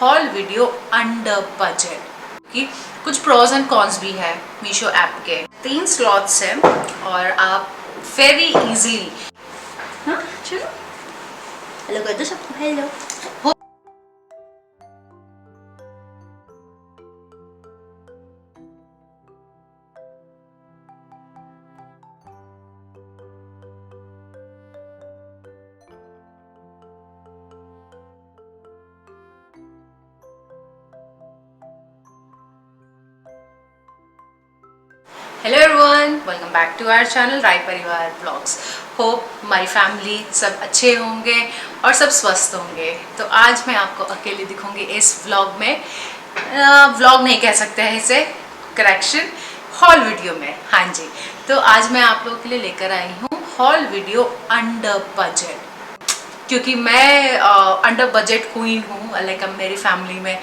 Hall video under budget कि कुछ pros and cons भी है मीशो ऐप के। 3 स्लॉट्स हैं और आप वेरी इजीली चलो हेलो कर दो सबको। Hello hello everyone, welcome back to our channel Rai परिवार ब्लॉग्स। होप हमारी फैमिली सब अच्छे होंगे और सब स्वस्थ होंगे। तो आज मैं आपको अकेले दिखूंगी इस व्लॉग में। व्लॉग नहीं कह सकते हैं इसे, करेक्शन, हॉल वीडियो में। हाँ जी, तो आज मैं आप लोगों के लिए लेकर आई हूँ हॉल वीडियो अंडर बजट, क्योंकि मैं अंडर बजट क्वीन हूँ। लाइक मेरी फैमिली में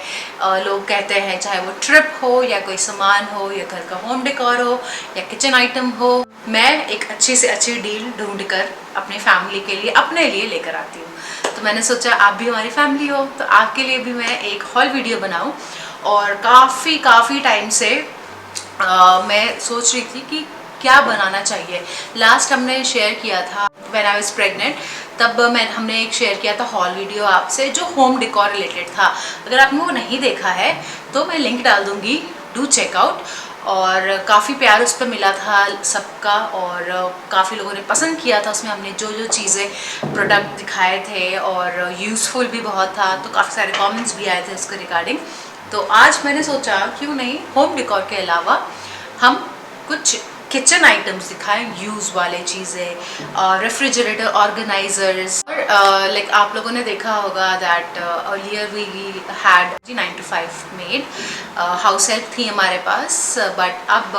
लोग कहते हैं, चाहे वो ट्रिप हो या कोई सामान हो या घर का होम डेकोर हो या किचन आइटम हो, मैं एक अच्छी से अच्छी डील ढूंढ कर अपनी फैमिली के लिए, अपने लिए लेकर आती हूँ। तो मैंने सोचा आप भी हमारी फैमिली हो तो आपके लिए भी मैं एक हॉल वीडियो बनाऊँ। और काफ़ी टाइम से मैं सोच रही थी कि क्या बनाना चाहिए। लास्ट हमने शेयर किया था व्हेन आई वाज प्रेग्नेंट, तब हमने एक शेयर किया था हॉल वीडियो आपसे जो होम डेकोर रिलेटेड था। अगर आपने वो नहीं देखा है तो मैं लिंक डाल दूंगी, डू चेकआउट। और काफ़ी प्यार उस पर मिला था सबका और काफ़ी लोगों ने पसंद किया था। उसमें हमने जो जो चीज़ें प्रोडक्ट दिखाए थे और यूज़फुल भी बहुत था, तो काफ़ी सारे कमेंट्स भी आए थे उसके रिगार्डिंग। तो आज मैंने सोचा क्यों नहीं होम डेकोर के अलावा हम कुछ किचन आइटम्स दिखाएं, यूज वाले चीज़ें, रेफ्रिजरेटर ऑर्गेनाइजर्स। और लाइक आप लोगों ने देखा होगा that earlier we had 9 to 5 maid, house help थी हमारे पास। बट अब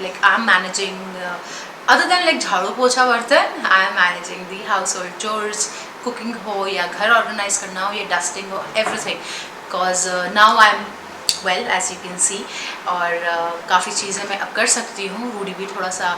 like I am managing, other than like झाड़ू पोछा बर्तन, I am managing the household chores, cooking हो या घर ऑर्गेनाइज करना हो या डस्टिंग हो, everything. Because now I am well as you can see. और काफ़ी चीज़ें मैं अब कर सकती हूँ। रूडी भी थोड़ा सा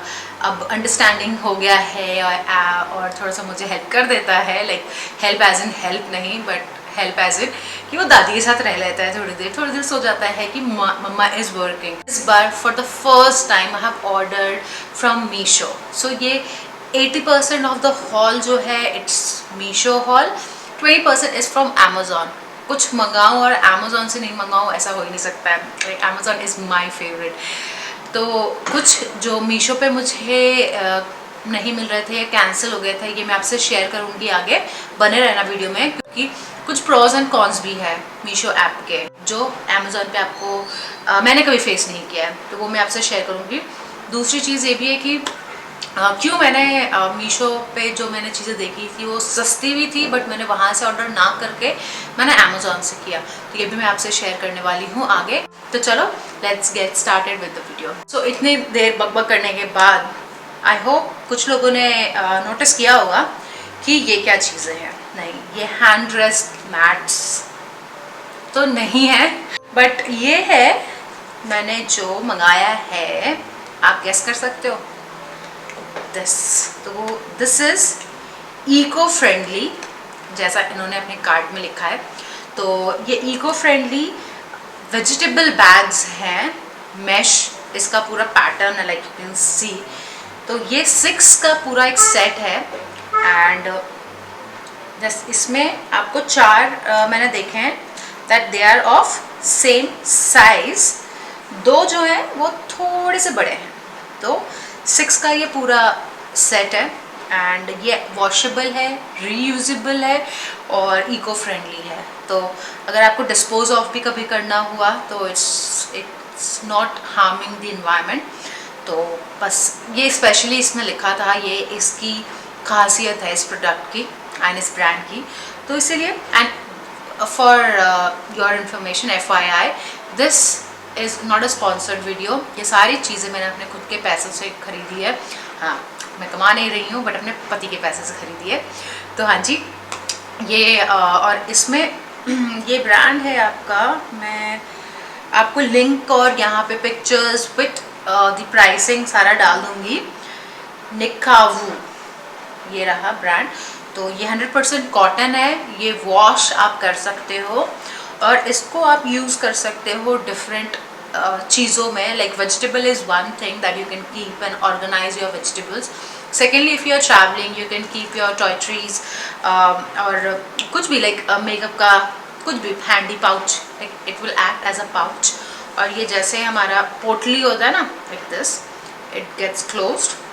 अब अंडरस्टैंडिंग हो गया है और थोड़ा सा मुझे हेल्प कर देता है। Like help as in help नहीं, बट हेल्प एज इन कि वो दादी के साथ रह लेता है थोड़ी देर सो जाता है कि मम्मा इज़ वर्किंग। इस बार for the first time I have ordered from Meesho. So ये 80% ऑफ द हॉल जो है it's Meesho haul, 20% is from Amazon. कुछ मंगाऊँ और अमेजोन से नहीं मंगाऊँ ऐसा हो ही नहीं सकता है। Like Amazon is my favourite. तो कुछ जो मीशो पे मुझे नहीं मिल रहे थे, कैंसिल हो गए थे, ये मैं आपसे शेयर करूँगी आगे। बने रहना वीडियो में, क्योंकि कुछ प्रोज एंड कॉन्स भी है मीशो ऐप के जो अमेजोन पे आपको मैंने कभी फेस नहीं किया है, तो वो मैं आपसे शेयर करूँगी। दूसरी चीज़ ये भी है कि क्यों मैंने मीशो पे जो मैंने चीज़ें देखी थी वो सस्ती भी थी, बट मैंने वहाँ से ऑर्डर ना करके मैंने अमेजोन से किया। तो ये भी मैं आपसे शेयर करने वाली हूँ आगे। तो चलो let's get started with the video. So इतनी देर बकबक करने के बाद आई होप कुछ लोगों ने नोटिस किया होगा कि ये क्या चीज़ें हैं। नहीं, ये हैंड रेस्ट मैट्स तो नहीं है, बट ये है मैंने जो मंगाया है। आप गेस कर सकते हो दिस। तो दिस इज इको फ्रेंडली, जैसा इन्होंने अपने कार्ड में लिखा है। तो ये इको फ्रेंडली वेजिटेबल बैग्स हैं, मैश इसका पूरा पैटर्न है, लाइक यू कैन सी। तो ये 6 का पूरा एक सेट है। एंड जस्ट इसमें आपको 4 मैंने देखे हैं that they are of same size. 2 जो हैं वो थोड़े से बड़े हैं। तो 6 का ये पूरा सेट है एंड ये वॉशेबल है, रीयूजेबल है और इको फ्रेंडली है। तो अगर आपको डिस्पोज ऑफ भी कभी करना हुआ तो it's not harming the environment. तो बस ये स्पेशली इसमें लिखा था, ये इसकी खासियत है इस प्रोडक्ट की एंड इस ब्रांड की। तो इसीलिए, and for your information FYI, this is not a sponsored video. ये सारी चीज़ें मैंने अपने खुद के पैसों से खरीदी है। हाँ, मैं कमा नहीं रही हूँ, बट अपने पति के पैसे से खरीदी है। तो हाँ जी, ये और इसमें ये ब्रांड है आपका, मैं आपको लिंक और यहाँ पे पिक्चर्स विथ द प्राइसिंग सारा डाल दूँगी। निकावू ये रहा ब्रांड। तो ये 100% कॉटन है, ये वॉश आप कर सकते हो और इसको आप यूज़ कर सकते हो डिफरेंट चीज़ों में. Like vegetable is one thing that you can keep and organise your vegetables. Secondly, if you are travelling you can keep your toiletries और कुछ भी लाइक मेकअप का कुछ भी handy pouch, it will act as a pouch. और ये जैसे हमारा पोटली होता है ना, like this it gets closed.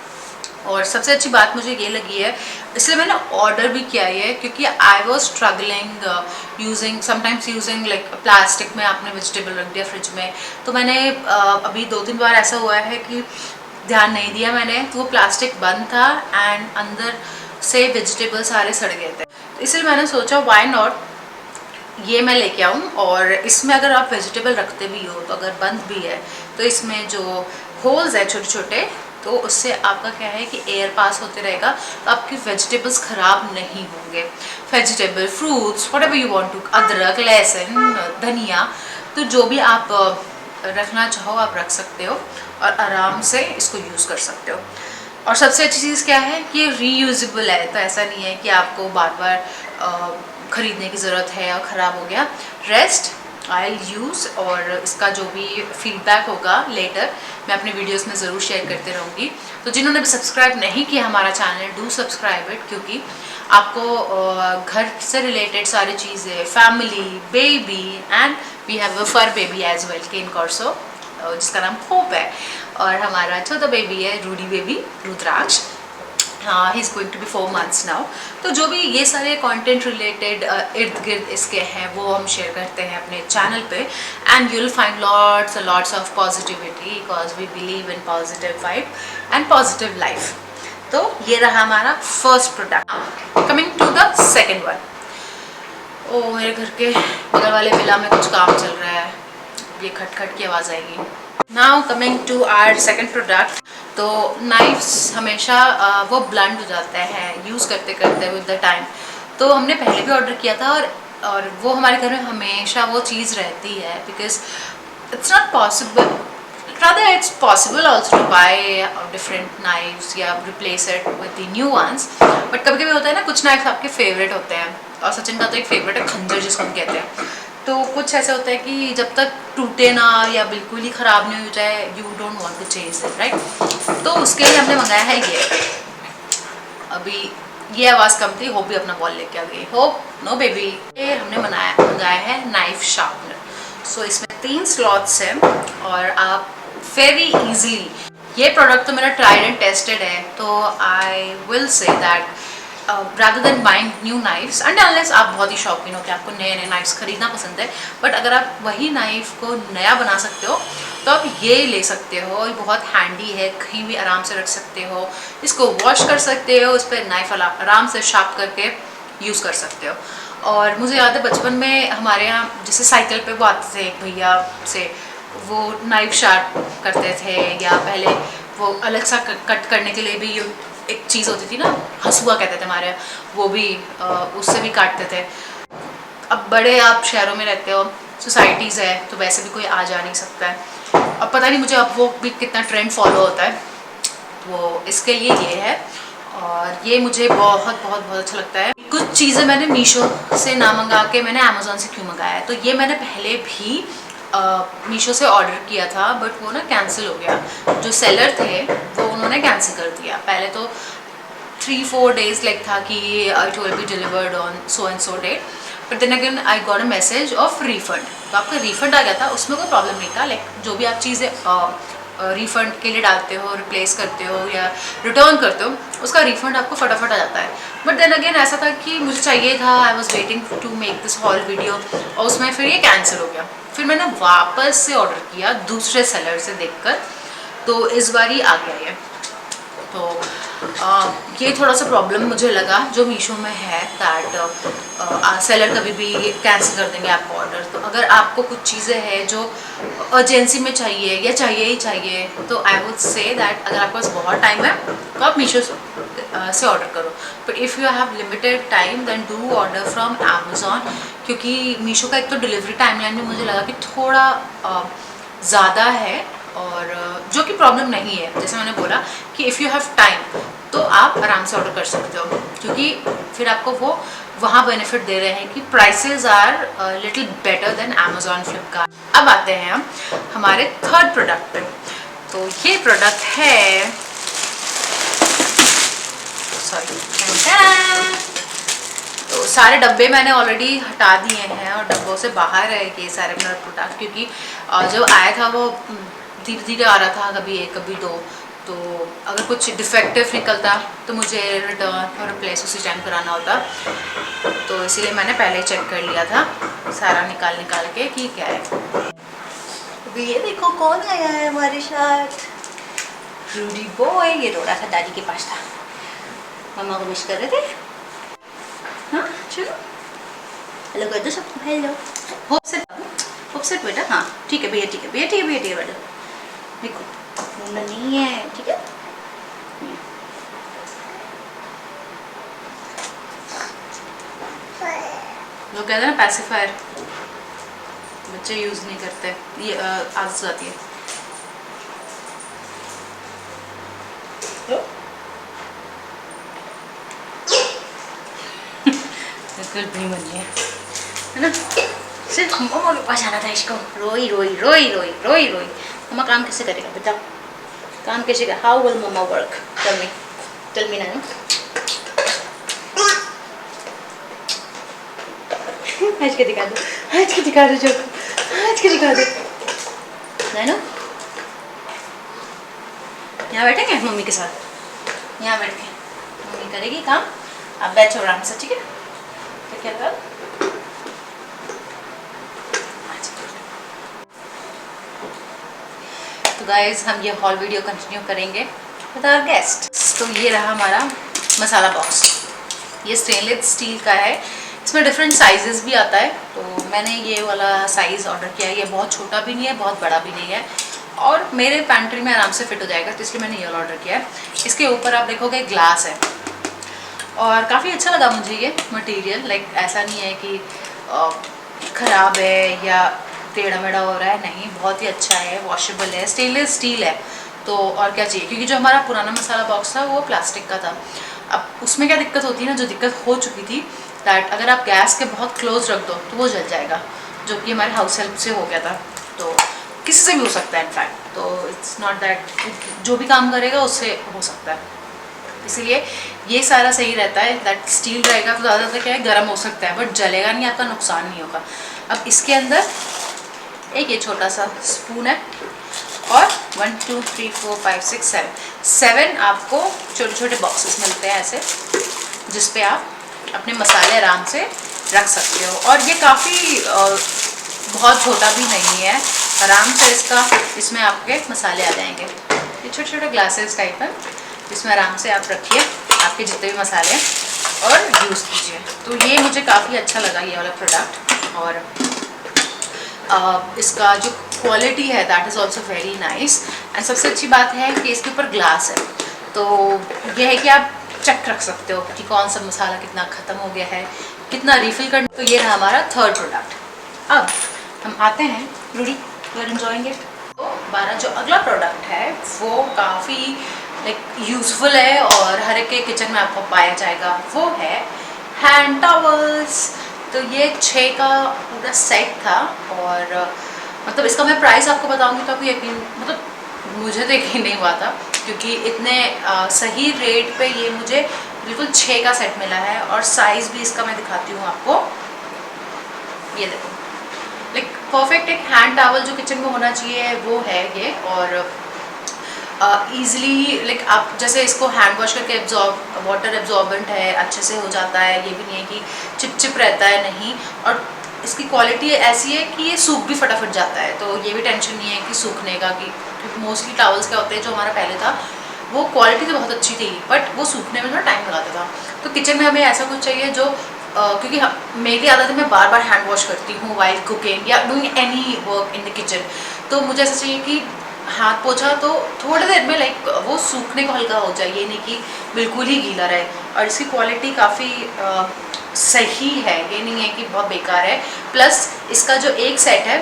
और सबसे अच्छी बात मुझे ये लगी है, इसलिए मैंने ऑर्डर भी किया है, क्योंकि I was struggling using sometimes using like plastic में आपने वेजिटेबल रख दिया फ्रिज में. तो मैंने अभी 2-3 बार ऐसा हुआ है कि ध्यान नहीं दिया मैंने, तो वो प्लास्टिक बंद था एंड अंदर से वेजिटेबल सारे सड़ गए थे. तो इसलिए मैंने सोचा व्हाई नॉट ये मैं लेके आऊँ. और इसमें अगर आप वेजिटेबल रखते भी हो तो अगर बंद भी है तो इसमें जो होल्स है छोटे छोटे, तो उससे आपका क्या है कि एयर पास होते रहेगा, तो आपकी वेजिटेबल्स ख़राब नहीं होंगे. Vegetable, fruits, whatever you want to, अदरक, लहसुन, धनिया, तो जो भी आप रखना चाहो आप रख सकते हो और आराम से इसको यूज़ कर सकते हो. और सबसे अच्छी चीज़ क्या है कि ये रीयूजेबल है, तो ऐसा नहीं है कि आपको बार बार ख़रीदने की ज़रूरत है और ख़राब हो गया. रेस्ट आई विल यूज़, और इसका जो भी फीडबैक होगा लेटर मैं अपने वीडियोस में ज़रूर शेयर करते रहूँगी. तो जिन्होंने भी सब्सक्राइब नहीं किया हमारा चैनल, डू सब्सक्राइब इट, क्योंकि आपको घर से रिलेटेड सारी चीज़ें, family, baby, and we have a fur baby as well, cane corso, जिसका नाम होप है, और हमारा छोटा बेबी है Rudy baby, Rudraksh. He is going to be 4 months now. तो जो भी ये सारे कंटेंट रिलेटेड इर्द गिर्द इसके हैं वो हम शेयर करते हैं अपने चैनल पे. And you will find lots of positivity, because we believe in positive vibe and positive life. तो ये रहा हमारा first product. Coming to the second one. ओ, मेरे घर के बगल वाले विला में कुछ काम चल रहा है, ये खटखट की आवाज़ आएगी. Now coming to our second product. तो नाइफ्स हमेशा वो ब्लंट हो जाते हैं यूज़ करते करते विद द टाइम. तो हमने पहले भी ऑर्डर किया था और वो हमारे घर में हमेशा वो चीज़ रहती है, because it's not possible, rather it's possible also to buy different knives या replace it with the new ones. but कभी कभी होता है ना, कुछ नाइफ्स आपके फेवरेट होते हैं, और सचिन का तो एक फेवरेट है खंजर जिसको हम कहते हैं. तो कुछ ऐसा होता है कि जब तक टूटे ना या बिल्कुल ही ख़राब नहीं हो जाए, you don't want to change it, right. तो उसके लिए हमने मंगाया है ये. अभी ये आवाज़ कम थी, होप भी अपना बॉल लेके आ गई. Hope no baby. ये हमने मंगाया है नाइफ शार्पनर. सो इसमें 3 स्लॉट्स हैं और आप वेरी इजीली, ये प्रोडक्ट तो मेरा ट्राइड एंड टेस्टेड है, तो I will say that rather than buying new knives, and unless आप बहुत ही शौकीन हो कि आपको नए नए नाइफ्स खरीदना पसंद है, बट अगर आप वही नाइफ को नया बना सकते हो तो आप ये ले सकते हो. ये बहुत हैंडी है, कहीं भी आराम से रख सकते हो, इसको वॉश कर सकते हो, उस पर नाइफ आराम से शार्प करके यूज़ कर सकते हो. और मुझे याद है बचपन में हमारे यहाँ जैसे साइकिल पे वो आते थे एक भैया से, वो नाइफ शार्प करते थे, या पहले वो अलग सा कट करने के लिए भी एक चीज़ होती थी ना, हंसुआ कहते थे हमारे, वो भी उससे भी काटते थे. अब बड़े आप शहरों में रहते हो, सोसाइटीज़ है, तो वैसे भी कोई आ जा नहीं सकता है. अब पता नहीं मुझे अब वो भी कितना ट्रेंड फॉलो होता है, वो इसके लिए ये है. और ये मुझे बहुत बहुत बहुत अच्छा लगता है. कुछ चीज़ें मैंने मीशो से ना मंगा के मैंने अमेज़ोन से क्यों मंगाया है, तो ये मैंने पहले भी मीशो से ऑर्डर किया था, बट वो ना कैंसिल हो गया. जो सेलर थे वो उन्होंने कैंसिल कर दिया. पहले तो 3-4 days लाइक था कि it will be delivered on so and so date, but then again I got a message of refund. तो आपका रिफंड आ गया था, उसमें कोई प्रॉब्लम नहीं था. लाइक जो भी आप चीज़ें रिफ़ंड के लिए डालते हो, रिप्लेस करते हो या रिटर्न करते हो, उसका रिफ़ंड आपको फटाफट आ जाता है. बट देन अगेन ऐसा था कि मुझे चाहिए था, I was waiting to make this whole video, और उसमें फिर ये कैंसिल हो गया. फिर मैंने वापस से ऑर्डर किया दूसरे सेलर से देखकर, तो इस बार ही आ गया ये. तो ये थोड़ा सा प्रॉब्लम मुझे लगा जो मीशो में है, दैट सेलर कभी भी कैंसिल कर देंगे आपको ऑर्डर. तो अगर आपको कुछ चीज़ें हैं जो अर्जेंसी में चाहिए या चाहिए ही चाहिए, तो आई वुड से दैट अगर आपके पास बहुत टाइम है तो आप मीशो से ऑर्डर करो. But if you have limited time then do order from Amazon, क्योंकि मीशो का एक तो डिलीवरी टाइमलाइन में मुझे लगा कि थोड़ा ज़्यादा है, और जो कि प्रॉब्लम नहीं है. जैसे मैंने बोला कि इफ़ यू हैव टाइम तो आप आराम से ऑर्डर कर सकते हो, क्योंकि फिर आपको वो वहाँ बेनिफिट दे रहे हैं कि prices are little better than Amazon, Flipkart. अब आते हैं हम हमारे थर्ड प्रोडक्ट पे। तो ये प्रोडक्ट है, सॉरी, तो सारे डब्बे मैंने ऑलरेडी हटा दिए हैं और डब्बों से बाहर है ये सारे मेरा प्रोडक्ट, क्योंकि जब आया था वो धीरे धीरे आ रहा था, कभी एक कभी दो, तो अगर कुछ डिफेक्टिव निकलता तो मुझे रिटर्न और रिप्लेस उसी टाइम कराना होता। तो इसीलिए मैंने पहले चेक कर लिया था सारा निकाल के कि क्या है। अभी ये देखो कौन आया है हमारे साथ, रूडी बॉय। ये रो रहा था, दादी के पास था, मम्मा को मिस कर रहे थे। हाँ चलो हेलो कर दो सबको, हेलो। होपसेट बेटा, हाँ ठीक है भैया, ठीक है भैया, ठीक है भैया, ठीक है बेटा, देखो घूमना नहीं है, ठीक है। लोग कहते हैं ना पैसिफायर बच्चे यूज नहीं करते, ये आदत जाती है। बिल्कुल भी बनी है ना। सिर्फ मम्मा के पास आना था इसको, रोई रोई रोई रोई रोई रोई। मम्मा काम कैसे करेगा बेटा, काम कैसे करेगा, how will mama work, tell me नानू। आज के दिखा दो, आज के दिखा दो, जो आज के दिखा दो नानू। यहाँ बैठेंगे मम्मी के साथ, यहाँ बैठ के मम्मी करेगी काम, आप बैठो आराम से, ठीक है। तो क्या कर, तो गाइज हम ये हॉल वीडियो कंटिन्यू करेंगे विद आवर गेस्ट। तो ये रहा हमारा मसाला बॉक्स, ये स्टेनलेस स्टील का है, इसमें डिफरेंट साइजेस भी आता है। तो मैंने ये वाला साइज़ ऑर्डर किया है, ये बहुत छोटा भी नहीं है बहुत बड़ा भी नहीं है और मेरे पैंट्री में आराम से फिट हो जाएगा, तो इसलिए मैंने ये वाला ऑर्डर किया है। इसके ऊपर आप देखोगे ग्लास है और काफ़ी अच्छा लगा मुझे ये मटेरियल, लाइक ऐसा नहीं है कि ख़राब है या टेढ़ा मेढ़ा हो रहा है, नहीं, बहुत ही अच्छा है, वॉशेबल है, स्टेनलेस स्टील है। तो और क्या चाहिए, क्योंकि जो हमारा पुराना मसाला बॉक्स था वो प्लास्टिक का था। अब उसमें क्या दिक्कत होती है ना, जो दिक्कत हो चुकी थी दैट अगर आप गैस के बहुत क्लोज रख दो तो वो जल जाएगा, जो कि हमारे हाउस हेल्प से हो गया था। तो किसी से भी हो सकता है इनफैक्ट, तो इट्स नॉट दैट जो भी काम करेगा उससे हो सकता है, इसीलिए ये सारा सही रहता है। दैट स्टील रहेगा तो ज़्यादातर क्या है गर्म हो सकता है बट जलेगा नहीं, आपका नुकसान नहीं होगा। अब इसके अंदर एक ये छोटा सा स्पून है और 1 2 3 4 5 6 7 आपको छोटे छोटे बॉक्सेस मिलते हैं ऐसे, जिस पे आप अपने मसाले आराम से रख सकते हो। और ये काफ़ी बहुत छोटा भी नहीं है, आराम से इसमें आपके मसाले आ जाएंगे। ये छोटे छोटे ग्लासेस टाइप है, इसमें आराम से आप रखिए आपके जितने भी मसाले और यूज़ कीजिए। तो ये मुझे काफ़ी अच्छा लगा ये वाला प्रोडक्ट। और इसका जो क्वालिटी है that is also very nice. And सबसे अच्छी बात है कि इसके ऊपर ग्लास है, तो यह है कि आप चेक रख सकते हो कि कौन सा मसाला कितना ख़त्म हो गया है, कितना रिफ़िल करना। तो ये रहा हमारा थर्ड प्रोडक्ट। अब हम आते हैं, रूडी यू आर एंजॉयिंग इट। तो हमारा जो अगला प्रोडक्ट है वो काफ़ी लाइक यूज़फुल है और हर एक के किचन में आपको पाया जाएगा, वो है हैंड टॉवल्स। तो ये 6 का पूरा सेट था और मतलब इसका मैं प्राइस आपको बताऊंगी तो आपको यकीन, मतलब मुझे तो यकीन नहीं हुआ था, क्योंकि इतने सही रेट पे ये मुझे बिल्कुल 6 का सेट मिला है। और साइज़ भी इसका मैं दिखाती हूँ आपको, ये देखो, लाइक परफेक्ट एक हैंड टॉवल जो किचन में होना चाहिए वो है ये। और ईज़िली लाइक आप जैसे इसको हैंड वॉश करके वाटर एब्जॉर्बेंट है, अच्छे से हो जाता है, ये भी नहीं है कि चिप चिप रहता है, नहीं। और इसकी क्वालिटी ऐसी है कि ये सूख भी फटाफट जाता है, तो ये भी टेंशन नहीं है कि सूखने का, क्योंकि मोस्टली टॉवल्स क्या होते हैं जो हमारा पहले था वो क्वालिटी तो बहुत अच्छी थी बट वो सूखने में थोड़ा टाइम लगाता था। तो किचन में हमें ऐसा कुछ चाहिए जो क्योंकि मेरी आदत है मैं बार बार हैंड वॉश करती हूँ वाइल कुकिंग या doing any work in the kitchen, तो मुझे ऐसा चाहिए कि हाथ पोछा तो थोड़ी देर में लाइक वो सूखने को हल्का हो जाए, ये नहीं कि बिल्कुल ही गीला रहे। और इसकी क्वालिटी काफ़ी सही है, ये नहीं है कि बहुत बेकार है। प्लस इसका जो एक सेट है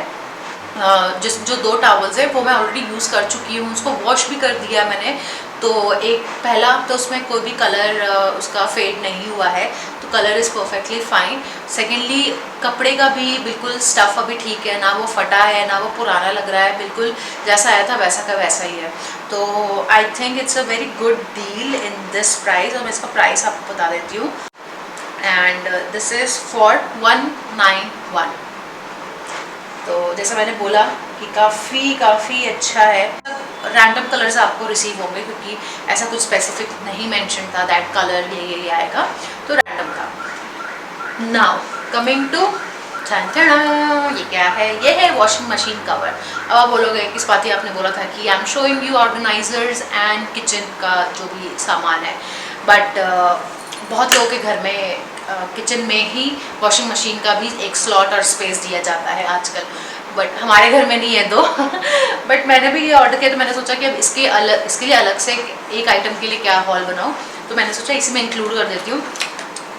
जो 2 टॉवल्स है वो मैं ऑलरेडी यूज़ कर चुकी हूँ, उसको वॉश भी कर दिया मैंने, तो एक पहला तो उसमें कोई भी कलर उसका फेड नहीं हुआ है, तो colour is perfectly fine. Secondly कपड़े का भी बिल्कुल स्टफ़ अभी ठीक है, ना वो फटा है ना वो पुराना लग रहा है, बिल्कुल जैसा आया था वैसा का वैसा ही है। तो I think it's a very good deal in this price, और मैं इसका प्राइस आपको बता देती हूँ। And this is for 191। तो जैसा मैंने बोला कि काफ़ी अच्छा है। रैंडम कलर्स आपको रिसीव होंगे क्योंकि ऐसा कुछ स्पेसिफिक नहीं मेंशन था दैट कलर ये आएगा, तो रैंडम था। नाउ कमिंग टू ये क्या है? ये है वॉशिंग मशीन कवर। अब आप बोलोगे कि स्वाति आपने बोला था कि I am showing you organizers and kitchen का जो भी सामान है, बट बहुत लोगों के घर में किचन में ही वॉशिंग मशीन का भी एक स्लॉट और स्पेस दिया जाता है आजकल, बट हमारे घर में नहीं है तो बट मैंने भी ये ऑर्डर किया, तो मैंने सोचा कि अब इसके लिए अलग से एक आइटम के लिए क्या हॉल बनाऊँ, तो मैंने सोचा इसी में इंक्लूड कर देती हूँ।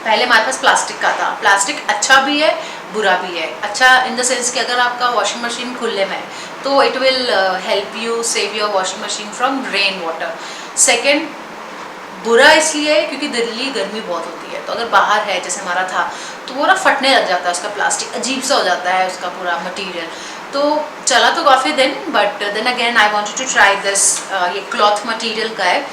पहले हमारे पास प्लास्टिक का था। प्लास्टिक अच्छा भी है बुरा भी है। अच्छा इन द सेंस कि अगर आपका वॉशिंग मशीन खुले में है तो it will help you save your washing machine from rain water. Second, बुरा इसलिए है क्योंकि दिल्ली गर्मी बहुत होती है, तो अगर बाहर है जैसे हमारा था तो वो ना फटने लग जाता है, उसका प्लास्टिक अजीब सा हो जाता है, उसका पूरा मटेरियल। तो चला तो काफ़ी दिन, but then again I wanted to try this. ये क्लॉथ मटेरियल का है,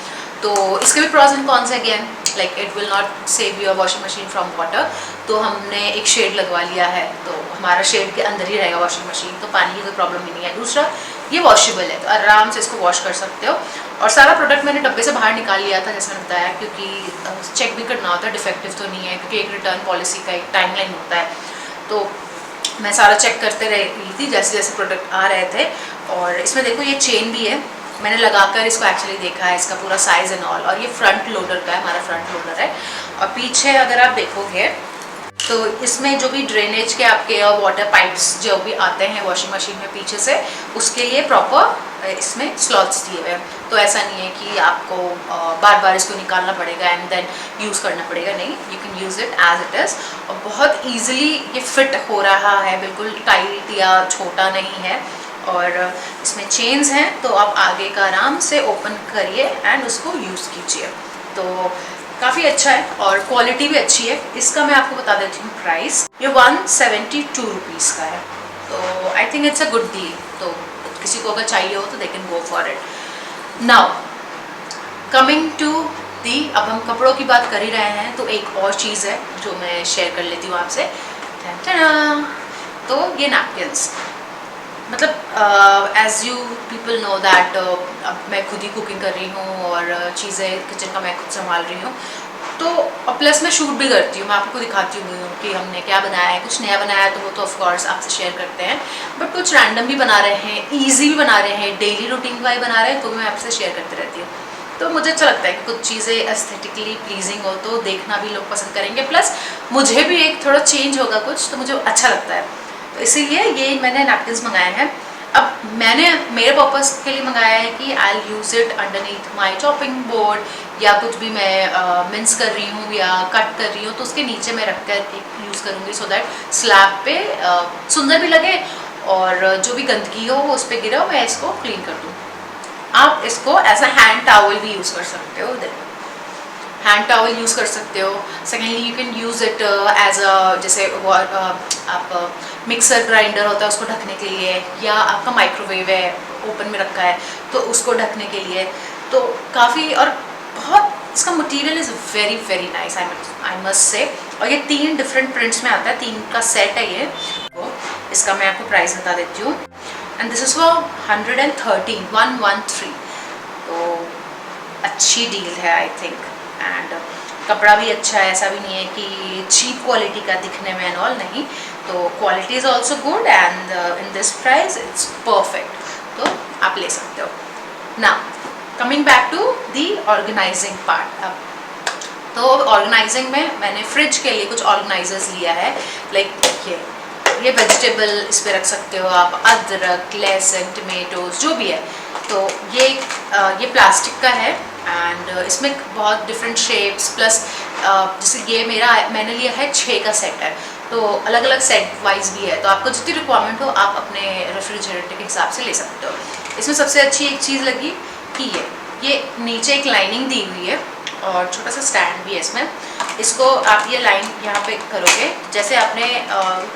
तो इसके भी प्रॉस एंड कॉन्स है again, like it will not save your washing machine from water. तो हमने एक शेड लगवा लिया है, तो हमारा शेड के अंदर ही रहेगा वॉशिंग मशीन, तो पानी की कोई प्रॉब्लम ही नहीं है। दूसरा, ये वॉशेबल है, तो आराम से इसको वॉश कर सकते हो। और सारा प्रोडक्ट मैंने डब्बे से बाहर निकाल लिया था जैसे मैंने बताया, क्योंकि चेक भी करना होता है डिफेक्टिव तो नहीं है, क्योंकि एक रिटर्न पॉलिसी का एक टाइमलाइन होता है। तो मैं सारा चेक करते रही थी जैसे जैसे प्रोडक्ट आ रहे थे। और इसमें देखो ये चेन भी है, मैंने लगाकर इसको एक्चुअली देखा है, इसका पूरा साइज एंड ऑल। और ये फ्रंट लोडर का है, हमारा फ्रंट लोडर है। और पीछे अगर आप देखोगे तो इसमें जो भी ड्रेनेज के आपके वाटर पाइप्स जो भी आते हैं वॉशिंग मशीन में पीछे से, उसके लिए प्रॉपर इसमें स्लॉट्स दिए हुए हैं। तो ऐसा नहीं है कि आपको बार बार इसको निकालना पड़ेगा एंड देन यूज़ करना पड़ेगा, नहीं, you can use it as it is. और बहुत ईजिली ये फिट हो रहा है, बिल्कुल टाइट या छोटा नहीं है। और इसमें चेन्स हैं, तो आप आगे का आराम से ओपन करिए एंड उसको यूज़ कीजिए। तो काफ़ी अच्छा है और क्वालिटी भी अच्छी है। इसका मैं आपको बता देती हूँ प्राइस, ये 172 रुपीज़ का है। तो I think it's a good deal, तो किसी को अगर चाहिए हो तो they can go for it. Now coming to the, अब हम कपड़ों की बात कर ही रहे हैं तो एक और चीज़ है जो मैं शेयर कर लेती हूँ आपसे। तो ये नैपकिन्स, मतलब as you people know that अब मैं खुद ही कुकिंग कर रही हूँ और चीज़ें किचन का मैं खुद संभाल रही हूँ, तो प्लस मैं शूट भी करती हूँ, मैं आपको दिखाती हूँ कि हमने क्या बनाया है। कुछ नया बनाया है तो वो तो ऑफ कोर्स आपसे शेयर करते हैं, बट कुछ रैंडम भी बना रहे हैं, ईजी भी बना रहे हैं, डेली रूटीन का ही बना रहे हैं, तो मैं आपसे शेयर करती रहती हूँ। तो मुझे अच्छा लगता है कि कुछ चीज़ें एस्थेटिकली प्लीजिंग हो तो देखना भी लोग पसंद करेंगे, प्लस मुझे भी एक थोड़ा चेंज होगा कुछ, तो मुझे अच्छा लगता है। तो इसीलिए ये मैंने नैपकिन्स मंगाए हैं। अब मैंने मेरे पर्पस के लिए मंगाया है कि I will use it underneath my chopping board, या कुछ भी मैं मिन्स कर रही हूँ या कट कर रही हूँ तो उसके नीचे मैं रख कर एक यूज़ करूँगी, सो दैट स्लैब पे सुंदर भी लगे और जो भी गंदगी हो वो उस पर गिरे हो मैं इसको क्लीन कर दूँ। आप इसको एज अ हैंड टावल भी यूज़ कर सकते हो, देखो हैंड टावल यूज़ कर सकते हो। Secondly you can use it as a, जैसे आप मिक्सर ग्राइंडर होता है उसको ढकने के लिए, या आपका माइक्रोवेव है ओपन में रखा है तो उसको ढकने के लिए। तो काफ़ी, और बहुत इसका material is very very nice, I must say. और ये 3 डिफरेंट प्रिंट्स में आता है, 3 का सेट है ये। तो इसका मैं आपको प्राइस बता देती हूँ, एंड दिस इज़ फॉर 113। तो अच्छी डील है आई थिंक, एंड कपड़ा भी अच्छा है, ऐसा भी नहीं है कि चीप क्वालिटी का दिखने में एंड ऑल, नहीं। तो quality is also good and in this price it's perfect, तो आप ले सकते हो। Now coming back to the organising part. अब तो ऑर्गेनाइजिंग में मैंने फ्रिज के लिए कुछ ऑर्गेनाइजर्स लिया है, लाइक ये वेजिटेबल इस पर रख सकते हो आप, अदरक, लहसुन, टमेटोज जो भी है। तो ये प्लास्टिक का है एंड इसमें बहुत डिफरेंट शेप्स, प्लस जैसे ये मैंने लिया है 6 का सेट है, तो अलग अलग सेट वाइज भी है, तो आपको जितनी रिक्वायरमेंट हो आप अपने रेफ्रिजरेटर के हिसाब से ले सकते हो। इसमें सबसे अच्छी एक चीज़ लगी कि ये नीचे एक लाइनिंग दी हुई है और छोटा सा स्टैंड भी है इसमें। इसको आप ये लाइन यहाँ पे करोगे, जैसे आपने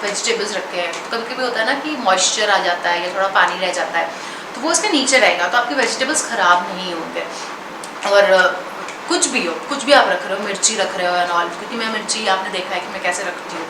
वेजिटेबल्स रखे हैं, कभी कभी होता है ना कि मॉइस्चर आ जाता है या थोड़ा पानी रह जाता है, तो वो इसके नीचे रहेगा, तो आपके वेजिटेबल्स ख़राब नहीं होंगे। और कुछ भी हो, कुछ भी आप रख रहे हो, मिर्ची रख रहे हो एंड ऑल, क्योंकि मैं मिर्ची आपने देखा है कि मैं कैसे रखती हूँ,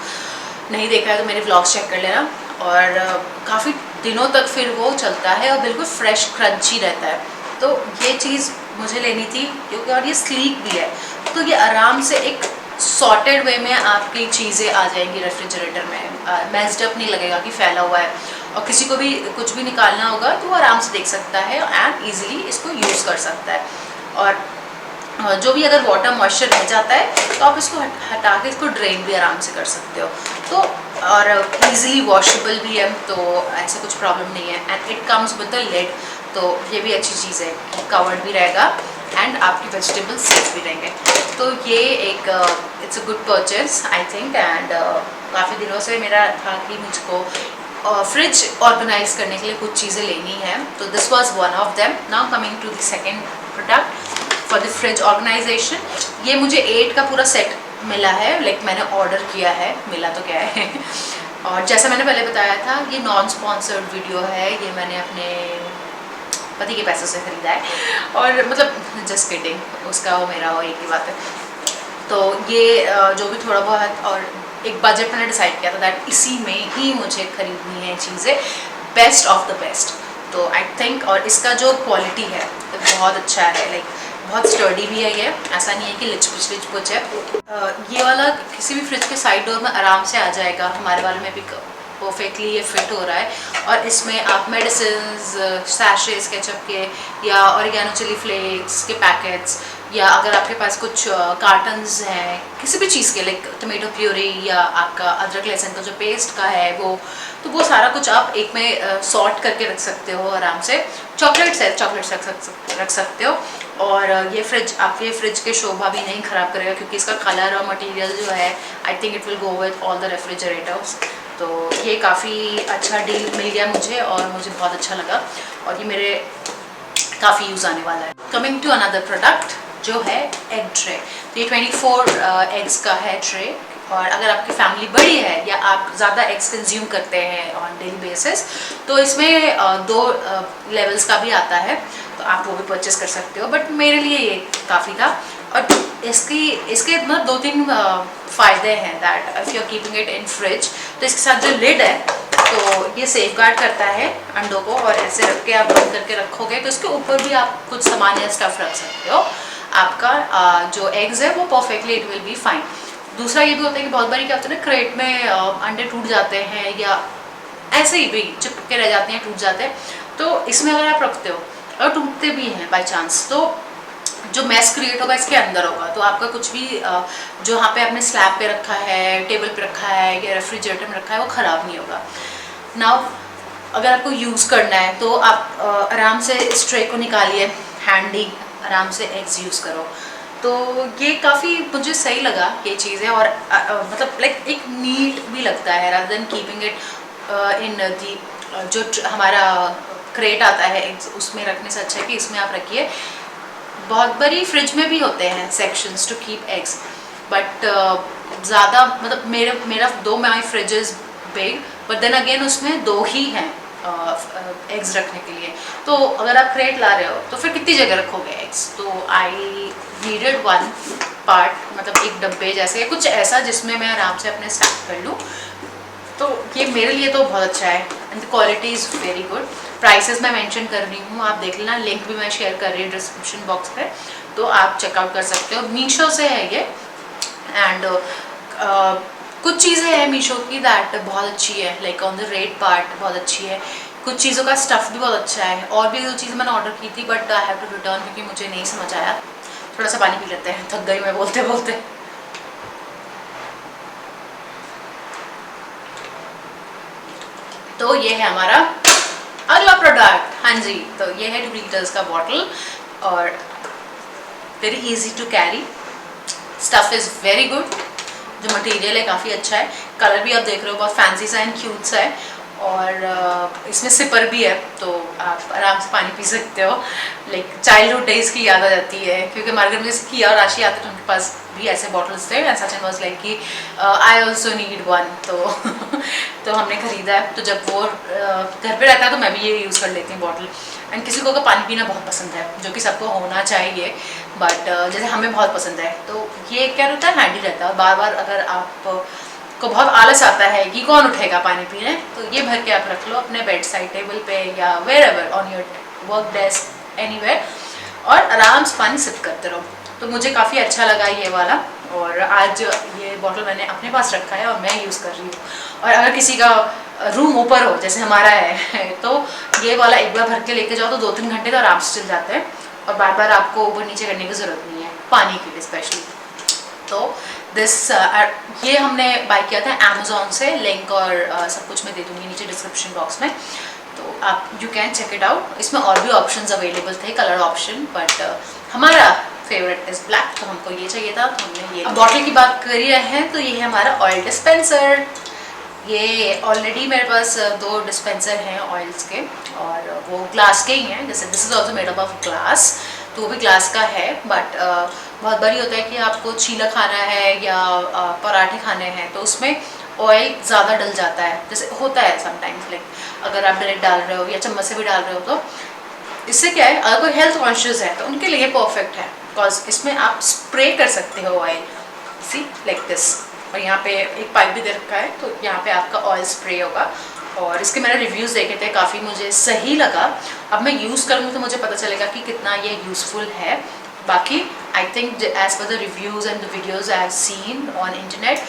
नहीं देखा है तो मेरे व्लॉग्स चेक कर लेना। और काफ़ी दिनों तक फिर वो चलता है और बिल्कुल फ्रेश क्रंची रहता है। तो ये चीज़ मुझे लेनी थी क्योंकि, और ये स्लीक भी है, तो ये आराम से एक सॉर्टेड वे में आपकी चीज़ें आ जाएंगी रेफ्रिजरेटर में, मैस्ड अप नहीं लगेगा कि फैला हुआ है, और किसी को भी कुछ भी निकालना होगा तो वो आराम से देख सकता है एंड ईजिली इसको यूज़ कर सकता है। और जो भी अगर वाटर मॉइस्चर रह जाता है तो आप इसको हटा के इसको ड्रेन भी आराम से कर सकते हो। तो और ईजिली वॉशेबल भी है, तो ऐसा कुछ प्रॉब्लम नहीं है। And it comes with the lid, तो ये भी अच्छी चीज़ है, कवर्ड भी रहेगा एंड आपकी वेजिटेबल्स सेफ भी रहेंगे। तो ये एक it's a good purchase I think. And काफ़ी दिनों से मेरा था कि मुझको फ्रिज ऑर्गेनाइज करने के लिए कुछ चीज़ें लेनी है, तो this was one of them. Now coming to the second product for the fridge organisation. ये मुझे 8 का पूरा सेट मिला है, लाइक मैंने ऑर्डर किया है, मिला तो क्या है और जैसा मैंने पहले बताया था, ये नॉन स्पॉन्सर्ड वीडियो है, ये मैंने अपने पति के पैसों से खरीदा है, और मतलब जस्ट किडिंग, उसका वो मेरा वो एक ही बात है। तो ये जो भी थोड़ा बहुत, और एक बजट मैंने डिसाइड किया था दैट इसी में ही मुझे खरीदनी है चीज़ें, बेस्ट ऑफ द बेस्ट। तो आई थिंक, और इसका जो क्वालिटी है तो बहुत अच्छा है, लाइक बहुत स्टर्डी भी है ये, ऐसा नहीं है कि लिच पुच है। ये वाला किसी भी फ्रिज के साइड डोर में आराम से आ जाएगा, हमारे वाले में भी परफेक्टली ये फिट हो रहा है। और इसमें आप मेडिसिन्स, सैशेस केचप के या ऑरिगेनो चिली फ्लेक्स के पैकेट्स, या अगर आपके पास कुछ कार्टन्स हैं किसी भी चीज़ के, लाइक टमेटो प्यूरी या आपका अदरक लहसुन का जो पेस्ट का है वो, तो वो सारा कुछ आप एक में सॉर्ट करके रख सकते हो आराम से। चॉकलेट्स है, चॉकलेट्स रख सकते हो। और ये फ्रिज आपके फ्रिज के शोभा भी नहीं ख़राब करेगा, क्योंकि इसका कलर और मटेरियल जो है I think it will go with all the refrigerators. तो ये काफ़ी अच्छा डील मिल गया मुझे और मुझे बहुत अच्छा लगा, और ये मेरे काफ़ी यूज़ आने वाला है। कमिंग टू अनदर प्रोडक्ट जो है एग ट्रे। तो ये 24 एग्स का है ट्रे, और अगर आपकी फैमिली बड़ी है या आप ज़्यादा एग्स कंज्यूम करते हैं ऑन डेली बेसिस, तो इसमें 2 लेवल्स का भी आता है, तो आप वो भी परचेस कर सकते हो, बट मेरे लिए ये काफ़ी था। और इसके मतलब 2-3 फ़ायदे हैं that if you are keeping it in fridge, तो इसके साथ जो लिड है तो ये सेफ गार्ड करता है अंडों को, और ऐसे रख के आप बंद करके रखोगे तो इसके ऊपर भी आप कुछ सामान या स्टफ रख सकते हो। आपका जो एग्स है वो perfectly it will be fine. दूसरा ये भी होता है कि बहुत बारी क्या होता है ना, क्रेट में अंडे टूट जाते हैं या ऐसे ही भी चिपके रह जाते हैं, टूट जाते हैं, तो इसमें अगर आप रखते हो और टूटते भी हैं बाई चांस, तो जो मैस क्रिएट होगा इसके अंदर होगा, तो आपका कुछ भी जो यहाँ पे आपने स्लैब पे रखा है, टेबल पे रखा है या रेफ्रिजरेटर में रखा है, वो ख़राब नहीं होगा। नाउ अगर आपको यूज़ करना है तो आप आराम से इस ट्रे को निकालिए, हैंडी आराम से एग्स यूज़ करो। तो ये काफ़ी मुझे सही लगा ये चीज़ है, और मतलब लाइक एक नीट भी लगता है rather than keeping it in the जो हमारा क्रेट आता है एग्स, उसमें रखने से अच्छा है कि इसमें आप रखिए। बहुत बड़ी फ्रिज में भी होते हैं sections to keep eggs, but ज़्यादा मतलब मेरा 2 my fridge is big, but then again उसमें 2 ही हैं एग्स रखने के लिए। तो अगर आप क्रेट ला रहे हो तो फिर कितनी जगह रखोगे एग्स, तो आई नीडेड 1 पार्ट, मतलब एक डब्बे जैसे कुछ ऐसा जिसमें मैं आराम से अपने स्टैक कर लूँ। तो ये मेरे लिए तो बहुत अच्छा है, and the quality is very good. Prices मैं मेंशन कर रही हूँ, आप देख लेना, लिंक भी मैं शेयर कर रही हूँ डिस्क्रिप्शन बॉक्स पे, तो आप चेकआउट कर सकते हो। मीशो से है ये, एंड कुछ चीज़ें हैं मीशो की दैट बहुत अच्छी है, like on the rate part बहुत अच्छी है, कुछ चीज़ों का स्टफ़ भी बहुत अच्छा है। और भी 2 चीज़ें मैंने ऑर्डर की थी, but I have to return क्योंकि मुझे नहीं समझ आया। थोड़ा सा पानी पी लेते हैं, थक गई मैं बोलते बोलते। तो ये है हमारा अगला प्रोडक्ट, हाँ जी, तो ये है 2 लीटर्स का बॉटल, और very easy to carry, stuff is very good, जो मटेरियल है काफ़ी अच्छा है, कलर भी आप देख रहे हो बहुत फैंसी सा एंड क्यूट सा है, और इसमें सिपर भी है, तो आप आराम से पानी पी सकते हो। लाइक चाइल्डहुड डेज की याद आ जाती है, क्योंकि हमारे घर में जैसे किया और राशि आते थे, उनके पास भी ऐसे बॉटल्स थे एंड सचिन वाज लाइक कि आई ऑल्सो नीड वन, तो हमने खरीदा है। तो जब वो घर पे रहता है तो मैं भी ये यूज़ कर लेती हूँ बॉटल। एंड किसी को अगर पानी पीना बहुत पसंद है, जो कि सबको होना चाहिए, बट जैसे हमें बहुत पसंद है, तो ये क्या रहता है, हैंडी रहता है। बार बार अगर आप को बहुत आलस आता है कि कौन उठेगा पानी पीने, तो ये भर के आप रख लो अपने बेड साइड टेबल पे या wherever on your work desk anywhere, और आराम से पानी सिप करते रहो। तो मुझे काफ़ी अच्छा लगा ये वाला, और आज ये बॉटल मैंने अपने पास रखा है और मैं यूज़ कर रही हूँ। और अगर किसी का रूम ऊपर हो जैसे हमारा है तो ये वाला एक बार भर के लेके जाओ तो 2-3 घंटे तो आराम से चल जाते हैं, और बार बार आपको ऊपर नीचे करने की ज़रूरत नहीं है पानी के लिए स्पेशली। तो ये हमने बाय किया था अमेज़ॉन से, लिंक और सब कुछ मैं दे दूँगी नीचे डिस्क्रिप्शन बॉक्स में, तो आप you can check it out. इसमें और भी ऑप्शंस अवेलेबल थे, कलर ऑप्शन, बट हमारा फेवरेट इज़ ब्लैक, तो हमको ये चाहिए था, तो हमने ये। अब बॉटल की बात कर ही रहे हैं, तो ये है हमारा ऑयल डिस्पेंसर। ये ऑलरेडी मेरे पास 2 डिस्पेंसर हैं ऑयल्स के, और वो ग्लास के ही हैं। जैसे this is also made up of glass, तो वो भी ग्लास का है, बट बहुत बारी होता है कि आपको चीला खाना है या पराठे खाने हैं, तो उसमें ऑयल ज़्यादा डल जाता है, जैसे होता है समटाइम्स, लाइक अगर आप डायरेक्ट डाल रहे हो या चम्मच से भी डाल रहे हो, तो इससे क्या है, अगर कोई हेल्थ कॉन्शियस है तो उनके लिए परफेक्ट है, बिकॉज इसमें आप स्प्रे कर सकते हो ऑयल, सी लाइक दिस, और यहाँ पे एक पाइप भी दे रखा है, तो यहाँ पे आपका ऑयल स्प्रे होगा। और इसके मैंने रिव्यूज़ देखे थे, काफ़ी मुझे सही लगा। अब मैं यूज़ करूँगी तो मुझे पता चलेगा कि कितना ये यूज़फुल है। बाकी I think as per the reviews and the videos I have seen on internet,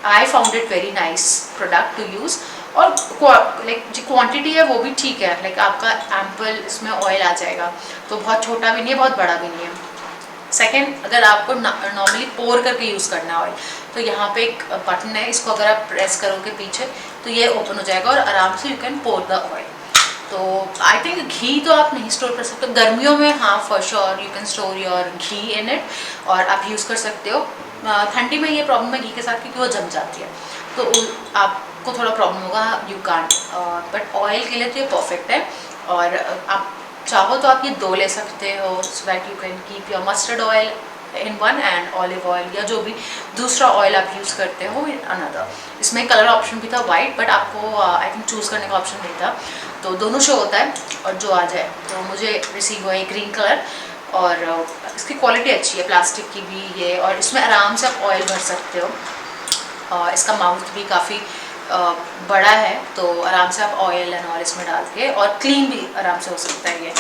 I found it very nice product to use. और लाइक जो क्वांटिटी है वो भी ठीक है, लाइक आपका एम्पल इसमें ऑयल आ जाएगा, तो बहुत छोटा भी नहीं है, बहुत बड़ा भी नहीं है। सेकेंड, अगर आपको नॉर्मली पोर करके यूज़ करना है ऑयल, तो यहाँ पे एक बटन है, इसको अगर आप प्रेस करोगे पीछे तो ये ओपन हो जाएगा और आराम से you can pour the oil. तो आई थिंक घी तो आप नहीं स्टोर कर सकते गर्मियों में, हाँ for sure you can store your ghee in it, और आप यूज़ कर सकते हो। ठंडी में ये प्रॉब्लम है घी के साथ, क्योंकि वो जम जाती है, तो आपको थोड़ा प्रॉब्लम होगा, यू कांट, बट ऑयल के लिए तो ये परफेक्ट है। और आप चाहो तो आप ये 2 ले सकते हो, so that you can keep your mustard oil in one and olive oil या जो भी दूसरा ऑयल आप यूज़ करते हो इन अनदर। इसमें कलर ऑप्शन भी था वाइट, बट आपको आई थिंक चूज़ करने का ऑप्शन नहीं था, तो दोनों शो होता है और जो आ जाए। तो मुझे रिसीव हुआ है ग्रीन कलर, और इसकी क्वालिटी अच्छी है, प्लास्टिक की भी ये, और इसमें आराम से आप ऑयल भर सकते हो। और इसका माउथ भी काफ़ी बड़ा है, तो आराम से आप ऑयल एंड ऑयल इसमें डाल के, और क्लीन भी आराम से हो सकता है ये।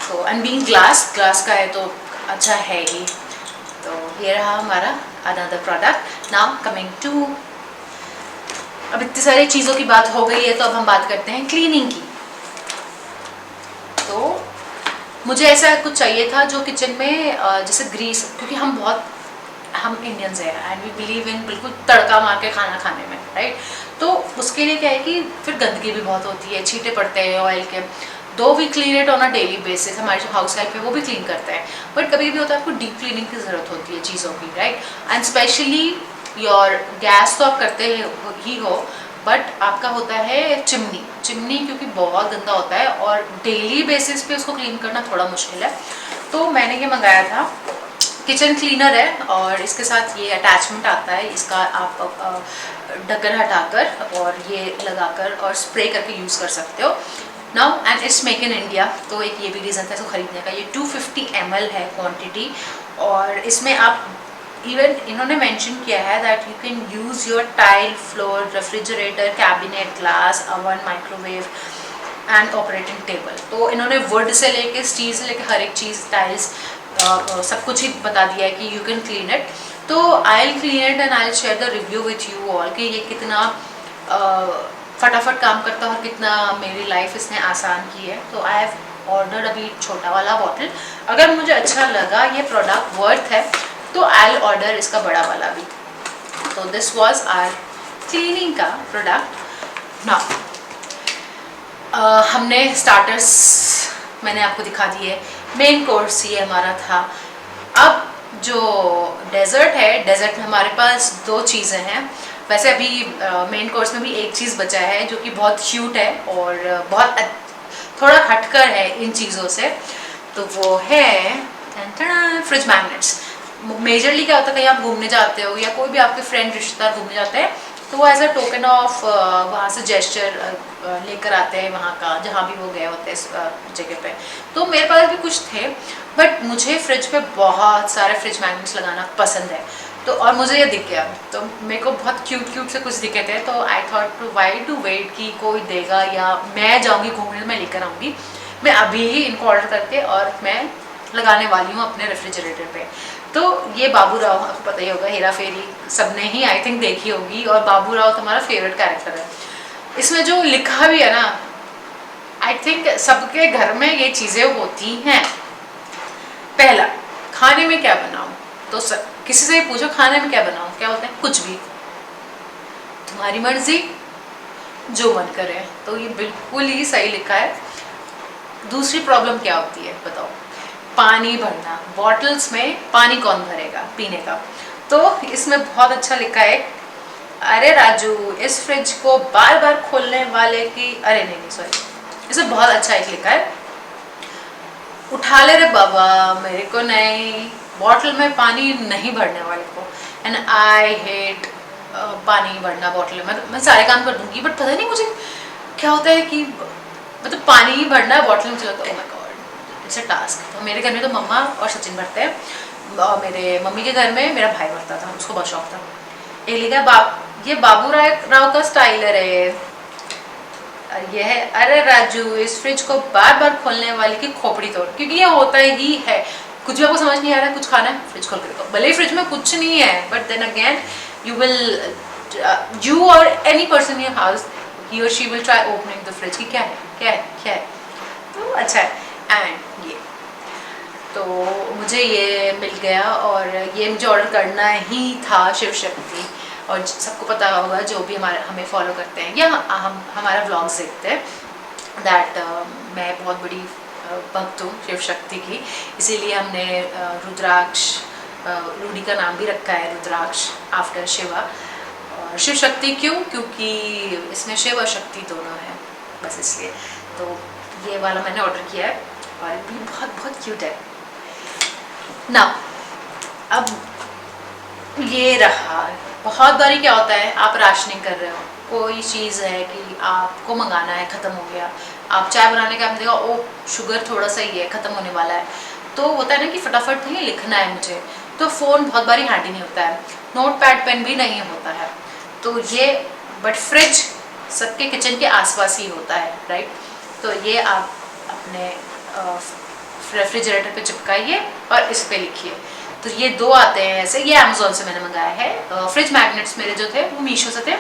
तो एंड बीइंग ग्लास का है तो अच्छा है ही। तो ये रहा हमारा another product. Now coming to, अब इतनी सारी चीज़ों की बात हो गई है, तो अब हम बात करते हैं क्लीनिंग की। तो मुझे ऐसा कुछ चाहिए था जो किचन में जैसे ग्रीस, क्योंकि हम इंडियंस हैं एंड वी बिलीव इन बिल्कुल तड़का मार के खाना खाने में, राइट। तो उसके लिए क्या है कि फिर गंदगी भी बहुत होती है, छींटे पड़ते हैं ऑयल के, though we clean it on a daily basis, हमारे जो हाउस वाइफ है वो भी क्लीन करते हैं, बट कभी कभी होता है आपको डीप क्लीनिंग की ज़रूरत होती है चीज़ों की, right. And specially your gas तो आप करते ही हो, बट आपका होता है चिमनी, क्योंकि बहुत गंदा होता है और डेली बेसिस पे उसको क्लीन करना थोड़ा मुश्किल है। तो मैंने ये मंगाया था, किचन क्लीनर है, और इसके साथ ये अटैचमेंट आता है, इसका आप ढक्कन हटाकर और ये लगाकर और स्प्रे करके यूज़ कर सकते हो। Now and it's make in India, तो एक ये भी रीज़न था इसको ख़रीदने का। ये 250 ml है क्वांटिटी, और इसमें आप इवन इन्होंने मेंशन किया है that you can use your tile, floor, refrigerator, cabinet, glass, oven, microwave and operating table. तो इन्होंने वुड से लेके स्टील से लेके हर एक चीज़, टाइल्स, सब कुछ ही बता दिया है कि यू कैन क्लीन इट। तो I will clean it and I will share the review with you all कि ये कितना फटाफट काम करता है और कितना मेरी लाइफ इसने आसान की है। तो आई हैव ऑर्डर्ड अभी छोटा वाला बॉटल, अगर मुझे अच्छा लगा ये प्रोडक्ट वर्थ है तो आई विल ऑर्डर इसका बड़ा वाला भी। तो दिस वाज आवर क्लीनिंग का प्रोडक्ट। नाउ हमने स्टार्टर्स मैंने आपको दिखा दिए, मेन कोर्स ये हमारा था। अब जो डेज़र्ट है, डेज़र्ट में हमारे पास 2 चीज़ें हैं। वैसे अभी मेन कोर्स में भी एक चीज़ बचा है जो कि बहुत क्यूट है और बहुत थोड़ा हटकर है इन चीज़ों से, तो वो है फ्रिज मैग्नेट्स। मेजरली क्या होता है, कहीं आप घूमने जाते हो या कोई भी आपके फ्रेंड रिश्तेदार घूमने जाते हैं तो वो एज अ टोकन ऑफ वहाँ से जेस्चर लेकर आते हैं वहाँ का, जहाँ भी वो गए होते हैं जगह पे। तो मेरे पास भी कुछ थे, बट मुझे फ्रिज पे बहुत सारे फ्रिज मैग्नेट्स लगाना पसंद है। तो और मुझे ये दिख गया, तो मेरे को बहुत क्यूट क्यूट से कुछ दिखे थे, तो I thought to why to wait कि कोई देगा या मैं जाऊँगी घूमने, मैं लेकर आऊँगी। मैं अभी ही इनको ऑर्डर करके और मैं लगाने वाली हूँ अपने रेफ्रिजरेटर पे। तो ये बाबू राव, आपको पता ही होगा, हेरा फेरी सबने ही आई थिंक देखी होगी, और बाबू राव तो हमारा फेवरेट कैरेक्टर है। इसमें जो लिखा भी है ना, आई थिंक सबके घर में ये चीज़ें होती हैं। पहला, खाने में क्या बनाऊं, तो किसी से पूछो खाने में क्या बनाऊं, क्या बोलते हैं, कुछ भी, तुम्हारी मर्जी, जो मन करे। तो ये बिल्कुल ही सही लिखा है। दूसरी प्रॉब्लम क्या होती है बताओ, पानी भरना, बॉटल्स में पानी कौन भरेगा पीने का। तो इसमें बहुत अच्छा लिखा है, अरे राजू इस फ्रिज को बार बार खोलने वाले की, अरे नहीं सॉरी, इसमें बहुत अच्छा एक लिखा है, उठा ले रे बाबा मेरे को नहीं, बॉटल में पानी नहीं भरने वाले को। एंड आई हेट पानी भरना बॉटल में। मैं सारे काम कर दूंगी, बट पता नहीं मुझे क्या होता है कि मतलब पानी ही भरना है बॉटल में, चला तो oh my God it's a task. तो मेरे घर में तो मम्मा और सचिन भरते हैं, और मेरे मम्मी के घर में मेरा भाई भरता था, उसको बहुत शौक था। एक लिखा ये बाबू राव का स्टाइलर है, ये है, अरे राजू इस फ्रिज को बार बार खोलने वाले की खोपड़ी तोड़, क्योंकि ये होता ही है। कुछ भी आपको समझ नहीं आ रहा है, कुछ खाना है, फ्रिज खोल के रखो, भले ही फ्रिज में कुछ नहीं है, but then again you or any person in your house, he or she will try opening the fridge कि क्या है क्या है क्या है। तो अच्छा है। एंड ये तो मुझे ये मिल गया, और ये मुझे ऑर्डर करना ही था शिव शक्ति। और सबको पता होगा जो भी हमें फॉलो करते हैं या हम हमारा व्लॉग्स देखते हैं, दैट मैं बहुत बड़ी भक्त हूँ शिव शक्ति की। इसीलिए हमने रुद्राक्ष, रूडी का नाम भी रखा है रुद्राक्ष आफ्टर शिवा। और शिव शक्ति क्यों, क्योंकि इसमें शिव और शक्ति दोनों हैं, बस इसलिए। तो ये वाला मैंने ऑर्डर किया है और भी बहुत बहुत क्यूट है ना। अब ये रहा, बहुत बारी क्या होता है, आप राशनिंग कर रहे हो, कोई चीज़ है कि आपको मंगाना है, ख़त्म हो गया, आप चाय बनाने का आपने देखा ओ शुगर थोड़ा सा ही है, ख़त्म होने वाला है, तो होता है ना कि फटाफट नहीं लिखना है मुझे, तो फ़ोन बहुत बारी हैंडी नहीं होता है, नोट पैड पेन भी नहीं होता है, तो ये बट फ्रिज सबके किचन के आसपास ही होता है, राइट। तो ये आप अपने रेफ्रिजरेटर पे चिपकाइए और इस पे लिखिए। तो ये दो आते हैं ऐसे, ये अमेजोन से मैंने मंगाया है। फ्रिज मैग्नेट्स मेरे जो थे वो मीशो से थे,